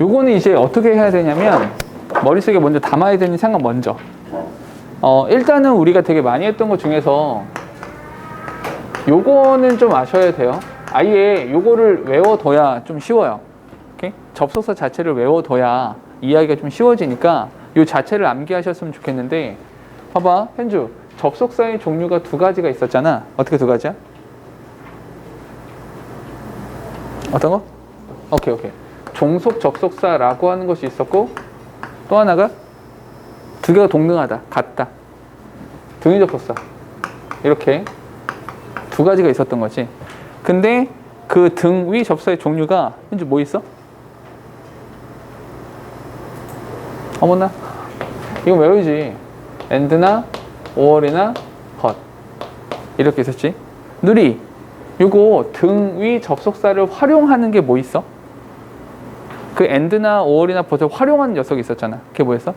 요거는 이제 어떻게 해야 되냐면 머릿속에 먼저 담아야 되는 생각 먼저. 일단은 우리가 되게 많이 했던 것 중에서 요거는 좀 아셔야 돼요. 아예 요거를 외워둬야 좀 쉬워요. 오케이? 접속사 자체를 외워둬야 이야기가 좀 쉬워지니까 요 자체를 암기하셨으면 좋겠는데, 봐봐, 현주. 접속사의 종류가 두 가지가 있었잖아. 어떻게 두 가지야? 어떤 거? 오케이. 종속 접속사라고 하는 것이 있었고, 또 하나가 두 개가 동등하다, 같다. 등위 접속사. 이렇게 두 가지가 있었던 거지. 근데 그 등위 접속사의 종류가 현재 뭐 있어? 어머나, 이거 외우지. and나 or이나 but 이렇게 있었지. 누리, 요거 등위 접속사를 활용하는 게 뭐 있어? 그 and나 or이나 but을 활용하는 녀석이 있었잖아. 그게 뭐였어?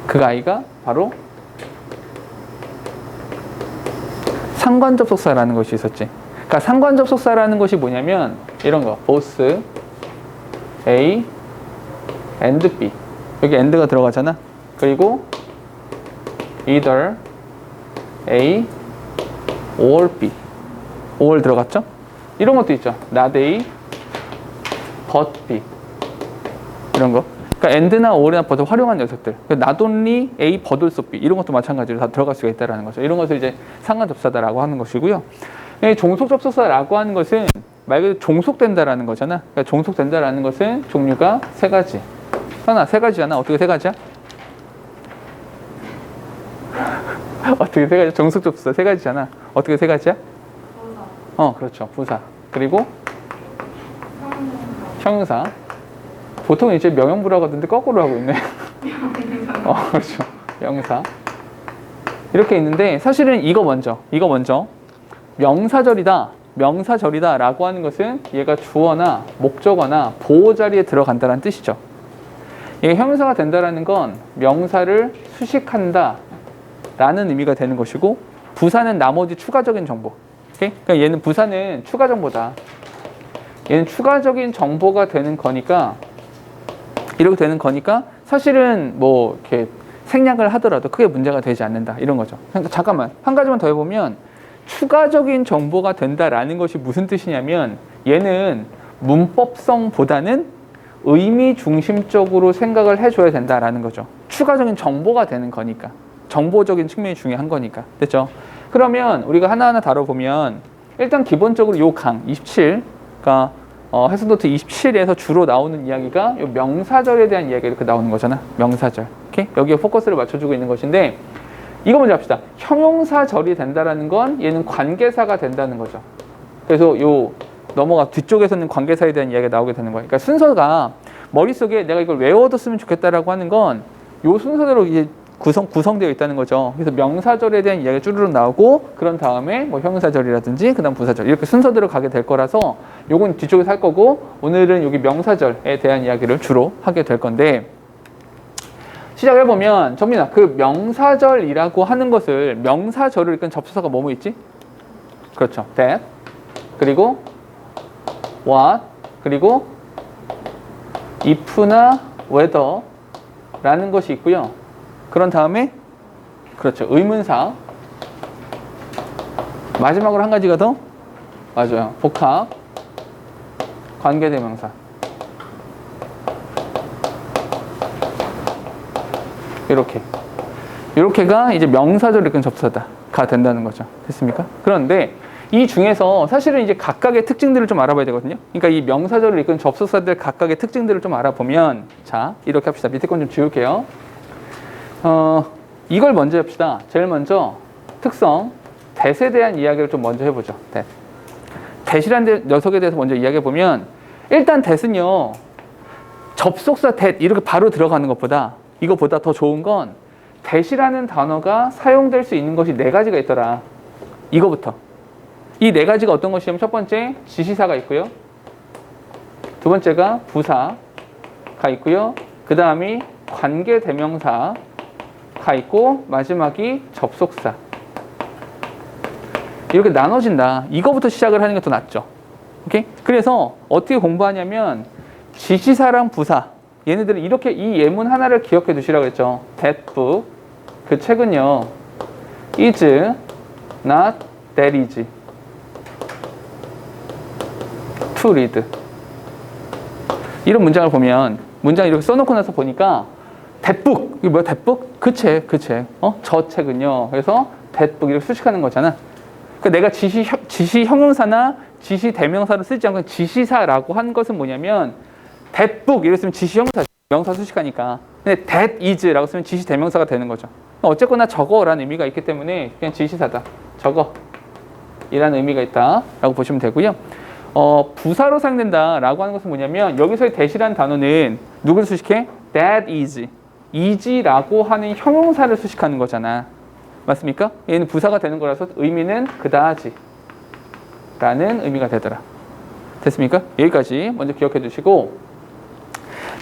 그 아이가 바로 상관접속사라는 것이 있었지. 그러니까 상관접속사라는 것이 뭐냐면 이런 거, both A and B. 여기 and가 들어가잖아. 그리고 either A or B. or 들어갔죠? 이런 것도 있죠. not A but B. 이런 거. 그러니까 and나 or이나 but을 활용한 녀석들. not only A but also B. 이런 것도 마찬가지로 다 들어갈 수가 있다는 거죠. 이런 것을 이제 상관접속사라고 하는 것이고요. 종속접속사라고 하는 것은 말 그대로 종속된다라는 거잖아. 그러니까 종속된다라는 것은 종류가 세 가지. 하나, 세 가지잖아. 어떻게 세 가지야? 어떻게 세 가지? 종속접속사 세 가지잖아. 어떻게 세 가지야? 부사. 그렇죠. 부사. 그리고 형용사. 보통 이제 명형부라고 하던데 거꾸로 하고 있네. 그렇죠. 명사. 이렇게 있는데 사실은 이거 먼저. 명사절이다 라고 하는 것은 얘가 주어나 목적어나 보호 자리에 들어간다는 뜻이죠. 이게 형용사가 된다라는 건 명사를 수식한다 라는 의미가 되는 것이고, 부사는 나머지 추가적인 정보. 오케이? 그러니까 얘는 부사는 추가 정보다. 얘는 추가적인 정보가 되는 거니까, 이렇게 되는 거니까 사실은 뭐 이렇게 생략을 하더라도 크게 문제가 되지 않는다, 이런 거죠. 그러니까 잠깐만, 한 가지만 더 해보면 추가적인 정보가 된다라는 것이 무슨 뜻이냐면 얘는 문법성보다는 의미 중심적으로 생각을 해줘야 된다라는 거죠. 추가적인 정보가 되는 거니까. 정보적인 측면이 중요한 거니까. 됐죠? 그러면 우리가 하나하나 다뤄보면 일단 기본적으로 요 강 27, 그러니까 해석노트 27에서 주로 나오는 이야기가 요 명사절에 대한 이야기가 이렇게 나오는 거잖아. 명사절. 오케이? 여기에 포커스를 맞춰주고 있는 것인데, 이거 먼저 합시다. 형용사절이 된다라는 건 얘는 관계사가 된다는 거죠. 그래서 요 넘어가 뒤쪽에서는 관계사에 대한 이야기가 나오게 되는 거예요. 그러니까 순서가 머릿속에 내가 이걸 외워뒀으면 좋겠다라고 하는 건 요 순서대로 이제 구성되어 있다는 거죠. 그래서 명사절에 대한 이야기가 쭈르륵 나오고, 그런 다음에 뭐 형용사절이라든지 그다음 부사절, 이렇게 순서대로 가게 될 거라서 요건 뒤쪽에서 할 거고, 오늘은 여기 명사절에 대한 이야기를 주로 하게 될 건데, 시작해보면 정민아, 그 명사절이라고 하는 것을, 명사절을 이끈 접속사가 뭐뭐 있지? 그렇죠. that, 그리고 what, 그리고 if나 whether 라는 것이 있고요. 그런 다음에 그렇죠. 의문사. 마지막으로 한 가지가 더, 맞아요. 복합 관계대명사. 이렇게가 이제 명사절을 이끈 접속사가 된다는 거죠. 됐습니까? 그런데 이 중에서 사실은 이제 각각의 특징들을 좀 알아봐야 되거든요. 그러니까 이 명사절을 이끈 접속사들 각각의 특징들을 좀 알아보면, 자, 이렇게 합시다. 밑에 건 좀 지울게요. 이걸 먼저 합시다. 제일 먼저 특성, that에 대한 이야기를 좀 먼저 해보죠. that이라는 녀석에 대해서 먼저 이야기해보면, 일단 that은요, 접속사 that 이렇게 바로 들어가는 것보다, 이거보다 더 좋은 건 that이라는 단어가 사용될 수 있는 것이 네 가지가 있더라. 이거부터. 이 네 가지가 어떤 것이냐면, 첫 번째 지시사가 있고요. 두 번째가 부사가 있고요. 그 다음이 관계대명사가 있고, 마지막이 접속사. 이렇게 나눠진다. 이거부터 시작을 하는 게 더 낫죠. 오케이? 그래서 어떻게 공부하냐면, 지시사랑 부사. 얘네들은 이렇게 이 예문 하나를 기억해 두시라고 했죠. That book. 그 책은요. is not that easy to read. 이런 문장을 보면 문장 이렇게 써놓고 나서 보니까 that book. 이게 뭐야? that book? 그 책. 저 책은요. 그래서 that book 이렇게 수식하는 거잖아. 그러니까 내가 지시 형용사나 지시 대명사를 쓰지 않고 지시사라고 한 것은 뭐냐면 that book 이렇게 쓰면 지시 형용사, 명사 수식하니까. 근데 that is라고 쓰면 지시 대명사가 되는 거죠. 어쨌거나 저거라는 의미가 있기 때문에 그냥 지시사다. 저거 이라는 의미가 있다라고 보시면 되고요. 부사로 사용된다라고 하는 것은 뭐냐면 여기서의 that이라는 단어는 누구를 수식해? that is라고 하는 형용사를 수식하는 거잖아. 맞습니까? 얘는 부사가 되는 거라서 의미는 그다지 라는 의미가 되더라. 됐습니까? 여기까지 먼저 기억해 두시고,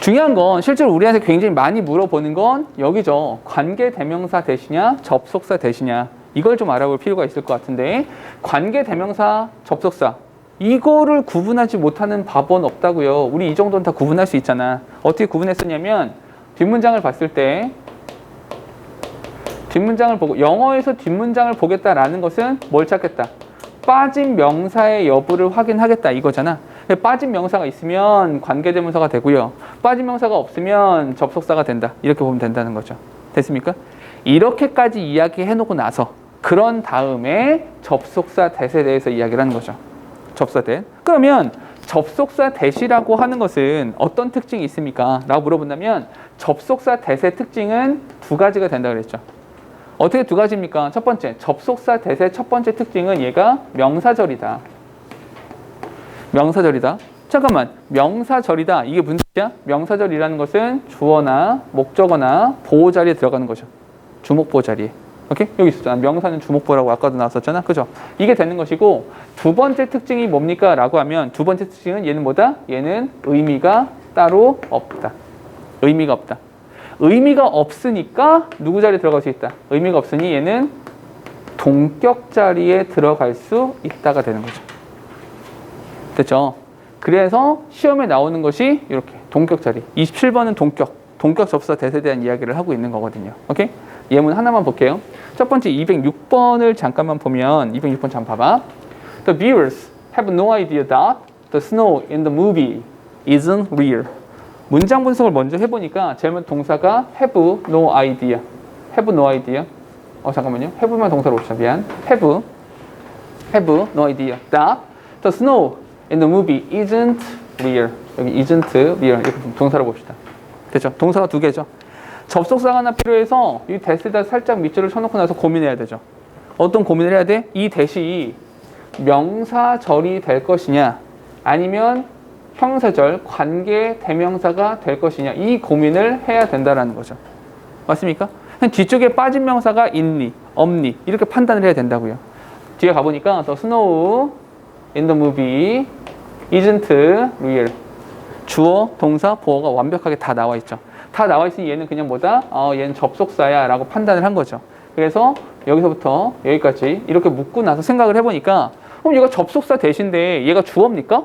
중요한 건 실제로 우리한테 굉장히 많이 물어보는 건 여기죠. 관계 대명사 대시냐 접속사 대시냐, 이걸 좀 알아볼 필요가 있을 것 같은데, 관계 대명사 접속사 이거를 구분하지 못하는 바보는 없다고요. 우리 이 정도는 다 구분할 수 있잖아. 어떻게 구분했었냐면 뒷문장을 봤을 때 뒷문장을 보고, 영어에서 뒷문장을 보겠다라는 것은 뭘 찾겠다? 빠진 명사의 여부를 확인하겠다 이거잖아. 빠진 명사가 있으면 관계대명사가 되고요. 빠진 명사가 없으면 접속사가 된다. 이렇게 보면 된다는 거죠. 됐습니까? 이렇게까지 이야기해놓고 나서 그런 다음에 접속사 대에 대해서 이야기를 하는 거죠. 접속사 대. 그러면 접속사 대시라고 하는 것은 어떤 특징이 있습니까? 라고 물어본다면 접속사 대의 특징은 두 가지가 된다고 그랬죠. 어떻게 두 가지입니까? 첫 번째, 접속사 대의 첫 번째 특징은 얘가 명사절이다. 명사절이다. 잠깐만, 명사절이다. 이게 무슨 뜻이야? 명사절이라는 것은 주어나 목적어나 보호 자리에 들어가는 거죠. 주목보호 자리에. 오케이? 여기 있었잖아. 명사는 주목보라고 아까도 나왔었잖아. 그죠? 이게 되는 것이고, 두 번째 특징이 뭡니까? 라고 하면 두 번째 특징은 얘는 뭐다? 얘는 의미가 따로 없다. 의미가 없다. 의미가 없으니까 누구 자리에 들어갈 수 있다? 의미가 없으니 얘는 동격 자리에 들어갈 수 있다가 되는 거죠. 됐죠? 그래서 시험에 나오는 것이 이렇게 동격 자리. 27번은 동격 접수사 대세에 대한 이야기를 하고 있는 거거든요. 오케이? 예문 하나만 볼게요. 첫 번째 206번을 잠깐만 보면, 206번 잠깐 봐봐. The viewers have no idea that the snow in the movie isn't real. 문장 분석을 먼저 해보니까 제일 먼저 동사가 have no idea. have no idea. 잠깐만요. have만 동사로 봅시다. 미안. have no idea that the snow in the movie isn't real. 여기 isn't real. 이렇게 동사로 봅시다. 됐죠? 동사가 두 개죠. 접속사가 하나 필요해서 이 that에다 살짝 밑줄을 쳐놓고 나서 고민해야 되죠. 어떤 고민을 해야 돼? 이 that이 명사절이 될 것이냐, 아니면 형사절, 관계 대명사가 될 것이냐, 이 고민을 해야 된다는 거죠. 맞습니까? 뒤쪽에 빠진 명사가 있니, 없니, 이렇게 판단을 해야 된다고요. 뒤에 가보니까 the snow in the movie isn't real. 주어, 동사, 보어가 완벽하게 다 나와 있죠. 다 나와 있으니 얘는 그냥 뭐다? 얘는 접속사야 라고 판단을 한 거죠. 그래서 여기서부터 여기까지 이렇게 묻고 나서 생각을 해보니까, 그럼 얘가 접속사 대신데 얘가 주어입니까?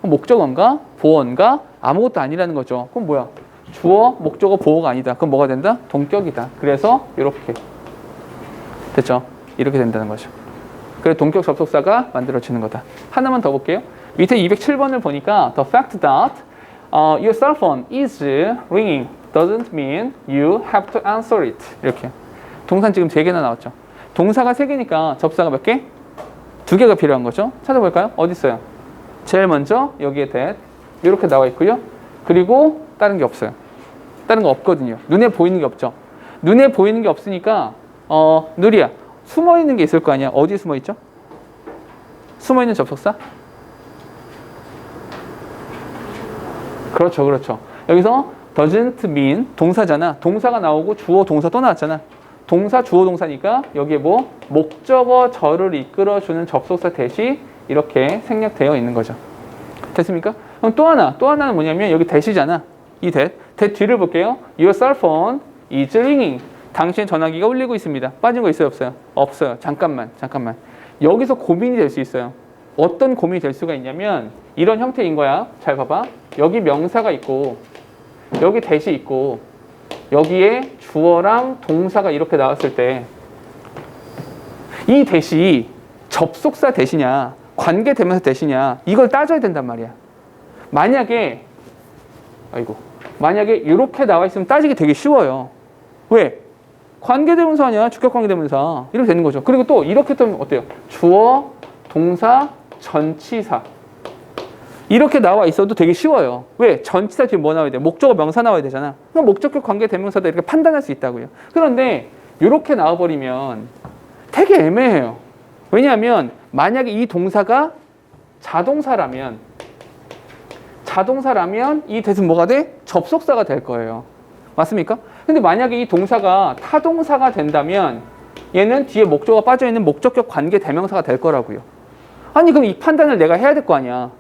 목적어인가? 보어인가? 아무것도 아니라는 거죠. 그럼 뭐야? 주어, 목적어, 보어가 아니다. 그럼 뭐가 된다? 동격이다. 그래서 이렇게. 됐죠? 이렇게 된다는 거죠. 그래서 동격 접속사가 만들어지는 거다. 하나만 더 볼게요. 밑에 207번을 보니까 the fact that your cell phone is ringing doesn't mean you have to answer it. 이렇게. 동사는 지금 3개나 나왔죠. 동사가 3개니까 접사가 몇 개? 2개가 필요한 거죠. 찾아볼까요? 어디 있어요? 제일 먼저 여기에 that 이렇게 나와 있고요. 그리고 다른 게 없어요. 다른 거 없거든요. 눈에 보이는 게 없죠. 눈에 보이는 게 없으니까 누리야, 숨어 있는 게 있을 거 아니야. 어디 숨어 있죠? 숨어 있는 접속사? 그렇죠. 여기서 doesn't mean 동사잖아. 동사가 나오고 주어, 동사 또 나왔잖아. 동사, 주어, 동사니까 여기에 뭐 목적어, 절을 이끌어주는 접속사 대시 이렇게 생략되어 있는 거죠. 됐습니까? 그럼 또 하나는 뭐냐면 여기 that이잖아. 이 that 뒤를 볼게요. Your cell phone is ringing. 당신의 전화기가 울리고 있습니다. 빠진 거 있어요, 없어요? 없어요. 잠깐만. 여기서 고민이 될 수 있어요. 어떤 고민이 될 수가 있냐면 이런 형태인 거야. 잘 봐봐. 여기 명사가 있고 여기 대시 있고 여기에 주어랑 동사가 이렇게 나왔을 때 이 대시 접속사 대시냐 관계대명사 대시냐 이걸 따져야 된단 말이야. 만약에 이렇게 나와 있으면 따지기 되게 쉬워요. 왜? 관계대명사 아니야. 주격관계대명사 이렇게 되는 거죠. 그리고 또 이렇게 되면 어때요? 주어, 동사, 전치사 이렇게 나와 있어도 되게 쉬워요. 왜? 전치사 뒤에 뭐 나와야 돼? 목적어 명사 나와야 되잖아. 그럼 목적격 관계대명사다 이렇게 판단할 수 있다고요. 그런데 이렇게 나와버리면 되게 애매해요. 왜냐하면 만약에 이 동사가 자동사라면 이 대신 뭐가 돼? 접속사가 될 거예요. 맞습니까? 근데 만약에 이 동사가 타동사가 된다면 얘는 뒤에 목적어가 빠져있는 목적격 관계 대명사가 될 거라고요. 아니 그럼 이 판단을 내가 해야 될 거 아니야.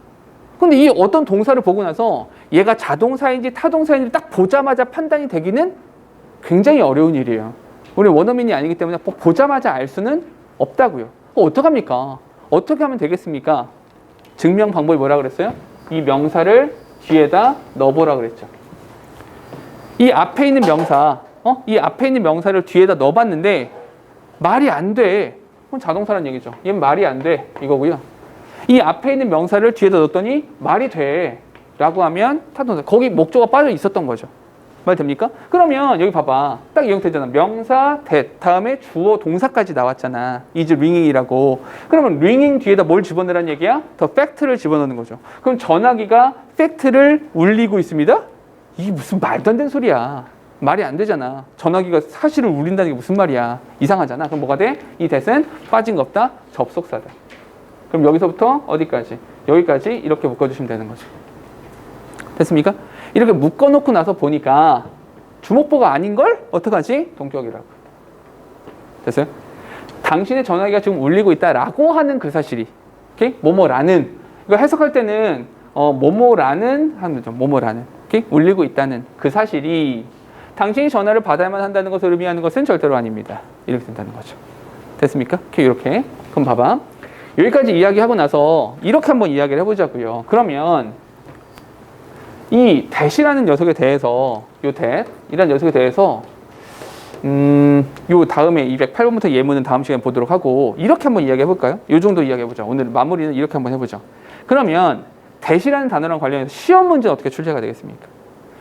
근데 이 어떤 동사를 보고 나서 얘가 자동사인지 타동사인지 딱 보자마자 판단이 되기는 굉장히 어려운 일이에요. 우리 원어민이 아니기 때문에 보자마자 알 수는 없다고요. 어떡합니까? 어떻게 하면 되겠습니까? 증명 방법이 뭐라 그랬어요? 이 명사를 뒤에다 넣어보라 그랬죠. 이 앞에 있는 명사, 이 앞에 있는 명사를 뒤에다 넣어봤는데 말이 안 돼. 그건 자동사라는 얘기죠. 얘는 말이 안 돼. 이거고요. 이 앞에 있는 명사를 뒤에다 넣었더니 말이 돼. 라고 하면 타동사. 거기 목적어가 빠져 있었던 거죠. 말 됩니까? 그러면 여기 봐봐. 딱 이 형태잖아. 명사, that, 다음에 주어, 동사까지 나왔잖아. is ringing이라고. 그러면 ringing 뒤에다 뭘 집어넣으라는 얘기야? 더 fact를 집어넣는 거죠. 그럼 전화기가 fact를 울리고 있습니다? 이게 무슨 말도 안 되는 소리야. 말이 안 되잖아. 전화기가 사실을 울린다는 게 무슨 말이야. 이상하잖아. 그럼 뭐가 돼? 이 that은 빠진 거 없다. 접속사다. 그럼 여기서부터 어디까지? 여기까지 이렇게 묶어주시면 되는 거죠. 됐습니까? 이렇게 묶어놓고 나서 보니까 주목보가 아닌걸? 어떡하지? 동격이라고. 됐어요? 당신의 전화기가 지금 울리고 있다라고 하는 그 사실이 오케이? 뭐뭐라는 이거 해석할 때는 뭐뭐라는 하면 되죠. 뭐뭐라는 오케이? 울리고 있다는 그 사실이 당신이 전화를 받아야만 한다는 것을 의미하는 것은 절대로 아닙니다. 이렇게 된다는 거죠. 됐습니까? 오케이, 이렇게. 그럼 봐봐. 여기까지 이야기하고 나서 이렇게 한번 이야기를 해보자고요. 그러면 이 that이라는 녀석에 대해서 요 that이라는 녀석에 대해서 요 다음에 208번부터 예문은 다음 시간에 보도록 하고 이렇게 한번 이야기해 볼까요? 요 정도 이야기해 보자. 오늘 마무리는 이렇게 한번 해보죠. 그러면 that이라는 단어랑 관련해서 시험 문제는 어떻게 출제가 되겠습니까?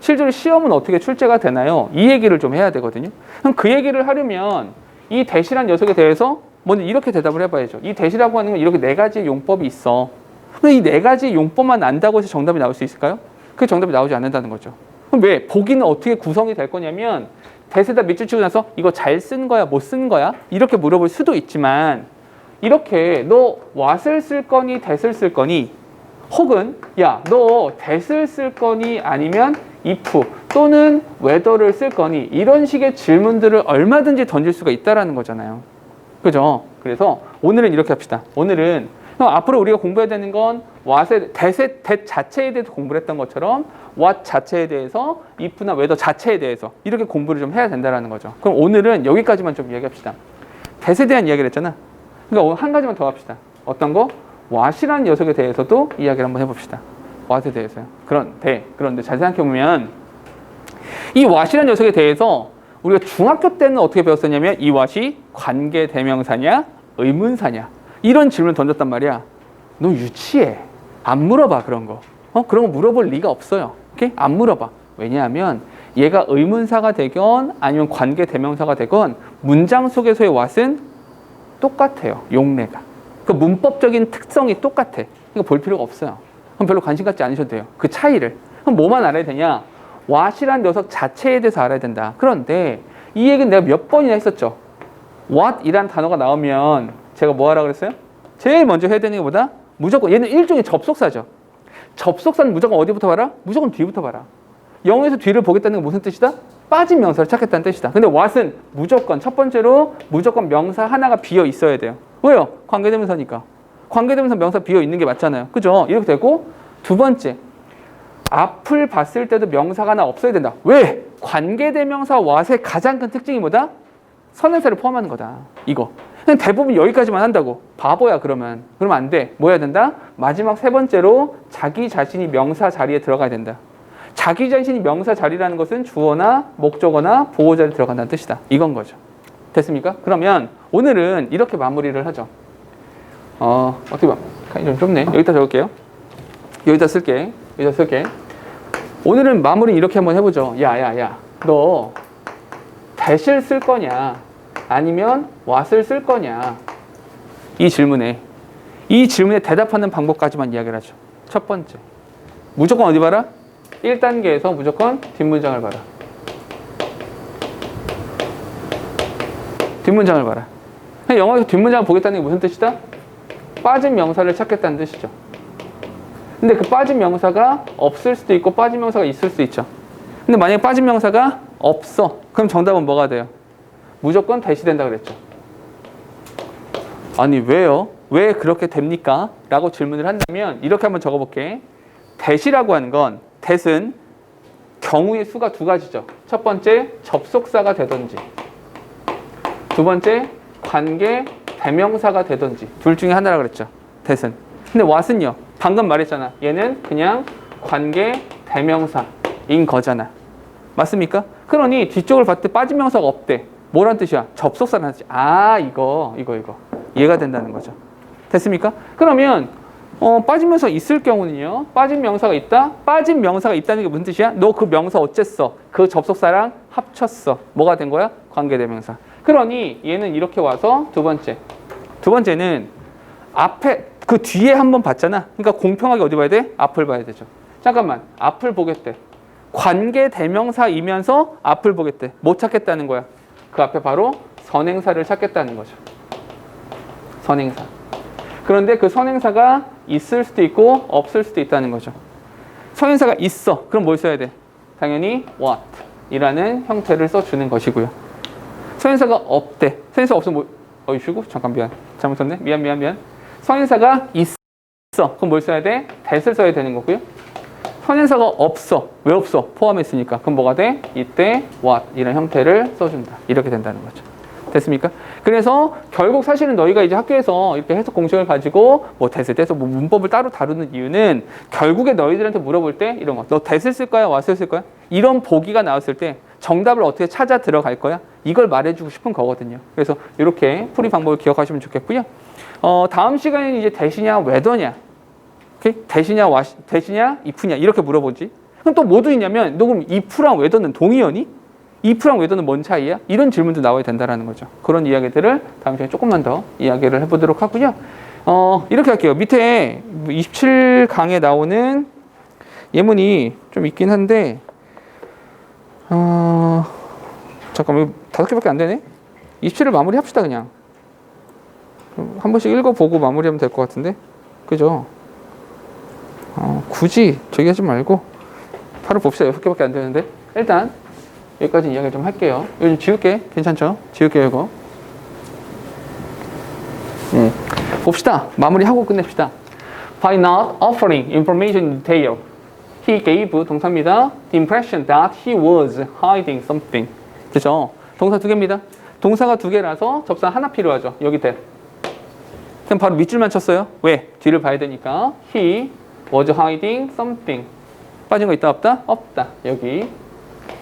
실제로 시험은 어떻게 출제가 되나요? 이 얘기를 좀 해야 되거든요. 그럼 그 얘기를 하려면 이 that이라는 녀석에 대해서 먼저 이렇게 대답을 해봐야죠. 이 that이라고 하는 건 이렇게 네 가지의 용법이 있어. 근데 이 네 가지 용법만 안다고 해서 정답이 나올 수 있을까요? 그 정답이 나오지 않는다는 거죠. 그럼 왜? 보기는 어떻게 구성이 될 거냐면 that에다 밑줄 치고 나서 이거 잘 쓴 거야? 못 쓴 거야? 이렇게 물어볼 수도 있지만 이렇게 너 what을 쓸 거니? that을 쓸 거니? 혹은 야, 너 that을 쓸 거니? 아니면 if 또는 whether를 쓸 거니? 이런 식의 질문들을 얼마든지 던질 수가 있다라는 거잖아요. 그죠? 그래서 오늘은 이렇게 합시다. 오늘은 앞으로 우리가 공부해야 되는 건 that 자체에 대해서 공부를 했던 것처럼 what 자체에 대해서 if나 whether 자체에 대해서 이렇게 공부를 좀 해야 된다는 거죠. 그럼 오늘은 여기까지만 좀 이야기합시다. that에 대한 이야기를 했잖아. 그러니까 한 가지만 더 합시다. 어떤 거? what이라는 녀석에 대해서도 이야기를 한번 해봅시다. what에 대해서요. 그런데 잘 생각해보면 이 what이라는 녀석에 대해서 우리가 중학교 때는 어떻게 배웠었냐면 이 what이 관계대명사냐 의문사냐 이런 질문을 던졌단 말이야. 너 유치해. 안 물어봐 그런 거. 그런 거 물어볼 리가 없어요. 오케이? 안 물어봐. 왜냐하면 얘가 의문사가 되건 아니면 관계대명사가 되건 문장 속에서의 what은 똑같아요. 용례가. 그 문법적인 특성이 똑같아. 그러니까 볼 필요가 없어요. 그럼 별로 관심 갖지 않으셔도 돼요. 그 차이를. 그럼 뭐만 알아야 되냐? what이란 녀석 자체에 대해서 알아야 된다. 그런데 이 얘기는 내가 몇 번이나 했었죠. what이란 단어가 나오면 제가 뭐 하라고 그랬어요? 제일 먼저 해야 되는 것보다 무조건 얘는 일종의 접속사죠. 접속사는 무조건 어디부터 봐라? 무조건 뒤부터 봐라. 영어에서 뒤를 보겠다는 건 무슨 뜻이다? 빠진 명사를 찾겠다는 뜻이다. 근데 what은 무조건 첫 번째로 무조건 명사 하나가 비어 있어야 돼요. 왜요? 관계대명사니까. 관계대명사 명사 비어 있는 게 맞잖아요. 그죠? 이렇게 되고 두 번째 앞을 봤을 때도 명사가 하나 없어야 된다. 왜? 관계대명사 what의 가장 큰 특징이 뭐다? 선행사를 포함하는 거다. 이거. 그냥 대부분 여기까지만 한다고. 바보야 그러면. 그러면 안 돼. 뭐 해야 된다? 마지막 세 번째로 자기 자신이 명사 자리에 들어가야 된다. 자기 자신이 명사 자리라는 것은 주어나 목적어나 보호 자리에 들어간다는 뜻이다. 이건 거죠. 됐습니까? 그러면 오늘은 이렇게 마무리를 하죠. 어떻게 봐? 좀 좁네. 여기다 적을게요. 여기다 쓸게. 오늘은 마무리 이렇게 한번 해보죠. 야. 너 that을 쓸 거냐? 아니면 what을 쓸 거냐? 이 질문에 대답하는 방법까지만 이야기를 하죠. 첫 번째. 무조건 어디 봐라? 1단계에서 무조건 뒷문장을 봐라. 뒷문장을 봐라. 영어에서 뒷문장을 보겠다는 게 무슨 뜻이다? 빠진 명사를 찾겠다는 뜻이죠. 근데 그 빠진 명사가 없을 수도 있고 빠진 명사가 있을 수 있죠. 근데 만약에 빠진 명사가 없어. 그럼 정답은 뭐가 돼요? 무조건 that이 된다 그랬죠. 아니 왜요? 왜 그렇게 됩니까? 라고 질문을 한다면 이렇게 한번 적어볼게. that이라고 하는 건 that은 경우의 수가 두 가지죠. 첫 번째 접속사가 되든지 두 번째 관계 대명사가 되든지 둘 중에 하나라 그랬죠. that은. 근데 what은요? 방금 말했잖아. 얘는 그냥 관계 대명사인 거잖아. 맞습니까? 그러니 뒤쪽을 봤을 때 빠진 명사가 없대. 뭐란 뜻이야? 접속사라는 뜻이. 이거. 이해가 된다는 거죠. 됐습니까? 그러면 빠진 명사가 있을 경우는요. 빠진 명사가 있다? 빠진 명사가 있다는 게 무슨 뜻이야? 너 그 명사 어쨌어? 그 접속사랑 합쳤어. 뭐가 된 거야? 관계대명사. 그러니 얘는 이렇게 와서 두 번째는 앞에 그 뒤에 한번 봤잖아. 그러니까 공평하게 어디 봐야 돼? 앞을 봐야 되죠. 잠깐만. 앞을 보겠대. 관계대명사이면서 앞을 보겠대. 못 찾겠다는 거야. 그 앞에 바로 선행사를 찾겠다는 거죠. 선행사. 그런데 그 선행사가 있을 수도 있고 없을 수도 있다는 거죠. 선행사가 있어. 그럼 뭘 써야 돼? 당연히 what 이라는 형태를 써주는 것이고요. 선행사가 없대. 선행사가 없으면 쉬고 잠깐 미안. 잘못 썼네. 미안. 선행사가 있어. 그럼 뭘 써야 돼? that을 써야 되는 거고요. 선행사가 없어. 왜 없어? 포함했으니까. 그럼 뭐가 돼? 이때 what 이런 형태를 써준다. 이렇게 된다는 거죠. 됐습니까? 그래서 결국 사실은 너희가 이제 학교에서 이렇게 해석 공식을 가지고 that을 떼서 문법을 따로 다루는 이유는 결국에 너희들한테 물어볼 때 이런 거. 너 that을 쓸 거야? what을 쓸 거야? 이런 보기가 나왔을 때 정답을 어떻게 찾아 들어갈 거야? 이걸 말해주고 싶은 거거든요. 그래서 이렇게 풀이 방법을 기억하시면 좋겠고요. 다음 시간에는 이제 that이냐 whether냐, that이냐 that이냐 if냐 이렇게 물어보지. 그럼 또 뭐도 있냐면 너 그럼 if랑 whether는 동의어니? if랑 whether는 뭔 차이야? 이런 질문도 나와야 된다라는 거죠. 그런 이야기들을 다음 시간에 조금만 더 이야기를 해보도록 하고요. 이렇게 할게요. 밑에 27강에 나오는 예문이 좀 있긴 한데 잠깐만 5개밖에 안 되네. 27을 마무리 합시다 그냥. 한 번씩 읽어보고 마무리하면 될 것 같은데 그죠? 굳이 저기 하지 말고 바로 봅시다. 6개밖에 안 되는데 일단 여기까지 이야기를 좀 할게요. 이거 좀 지울게. 괜찮죠? 지울게요 이거. 봅시다. 마무리하고 끝냅시다. By not offering information in detail, he gave 동사입니다. The impression that he was hiding something. 그죠? 동사 두 개입니다. 동사가 두 개라서 접사 하나 필요하죠. 여기 that. 그럼 바로 밑줄만 쳤어요. 왜? 뒤를 봐야 되니까. He was hiding something. 빠진 거 있다 없다? 없다. 여기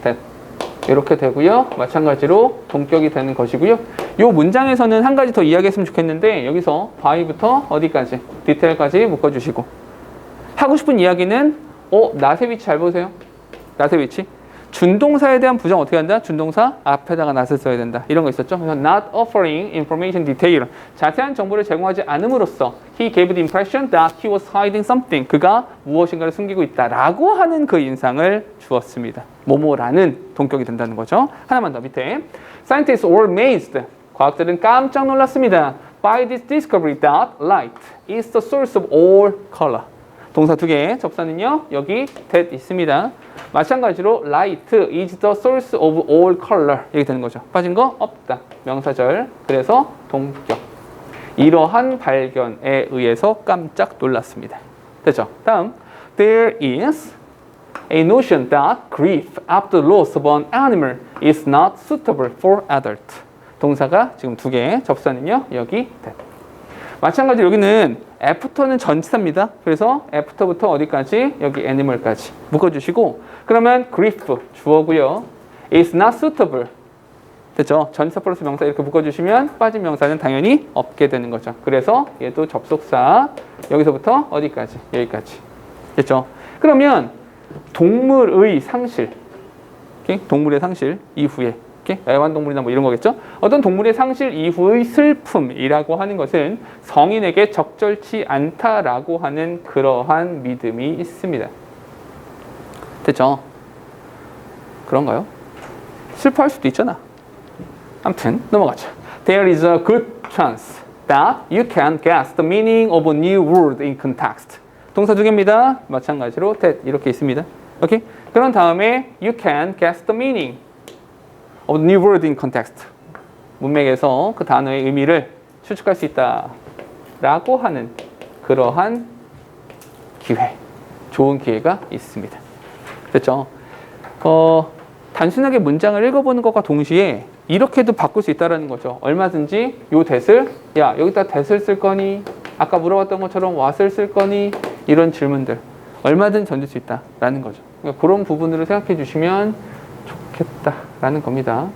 that. 이렇게 되고요. 마찬가지로 동격이 되는 것이고요. 이 문장에서는 한 가지 더 이야기했으면 좋겠는데 여기서 by부터 어디까지? 디테일까지 묶어주시고 하고 싶은 이야기는 not의 위치 잘 보세요. not의 위치. 준동사에 대한 부정 어떻게 한다? 준동사 앞에다가 not을 써야 된다. 이런 거 있었죠. 그래서 not offering information detail. 자세한 정보를 제공하지 않음으로써 he gave the impression that he was hiding something. 그가 무엇인가를 숨기고 있다라고 하는 그 인상을 주었습니다. 뭐뭐라는 동격이 된다는 거죠. 하나만 더 밑에. Scientists were amazed. 과학자들은 깜짝 놀랐습니다. By this discovery that light is the source of all color. 동사 두 개, 접사는요. 여기 that 있습니다. 마찬가지로 light is the source of all color. 이렇게 되는 거죠. 빠진 거 없다. 명사절. 그래서 동격. 이러한 발견에 의해서 깜짝 놀랐습니다. 됐죠? 다음. There is a notion that grief after loss of an animal is not suitable for adult. 동사가 지금 두 개, 접수하는요 여기 that. 마찬가지로 여기는 애프터는 전치사입니다. 그래서 애프터부터 어디까지? 여기 animal까지 묶어주시고, 그러면 grief 주어고요. is not suitable. 됐죠? 전치사 플러스 명사 이렇게 묶어주시면 빠진 명사는 당연히 없게 되는 거죠. 그래서 얘도 접속사 여기서부터 어디까지? 여기까지. 됐죠? 그러면 동물의 상실, 오케이? 동물의 상실 이후에, 오케이? 애완동물이나 뭐 이런 거겠죠? 어떤 동물의 상실 이후의 슬픔이라고 하는 것은 성인에게 적절치 않다라고 하는 그러한 믿음이 있습니다. 됐죠? 그런가요? 슬퍼할 수도 있잖아. 아무튼 넘어가죠. There is a good chance that you can guess the meaning of a new word in context. 동사 두 개입니다. 마찬가지로 that 이렇게 있습니다. 오케이? 그런 다음에 you can guess the meaning of a new word in context. 문맥에서 그 단어의 의미를 추측할 수 있다라고 하는 그러한 기회, 좋은 기회가 있습니다. 됐죠? 단순하게 문장을 읽어보는 것과 동시에 이렇게도 바꿀 수 있다는 거죠. 얼마든지 요 that을, 야 여기다 that을 쓸 거니? 아까 물어봤던 것처럼 what을 쓸 거니? 이런 질문들 얼마든 던질 수 있다라는 거죠. 그러니까 그런 부분으로 생각해 주시면 좋겠다라는 겁니다.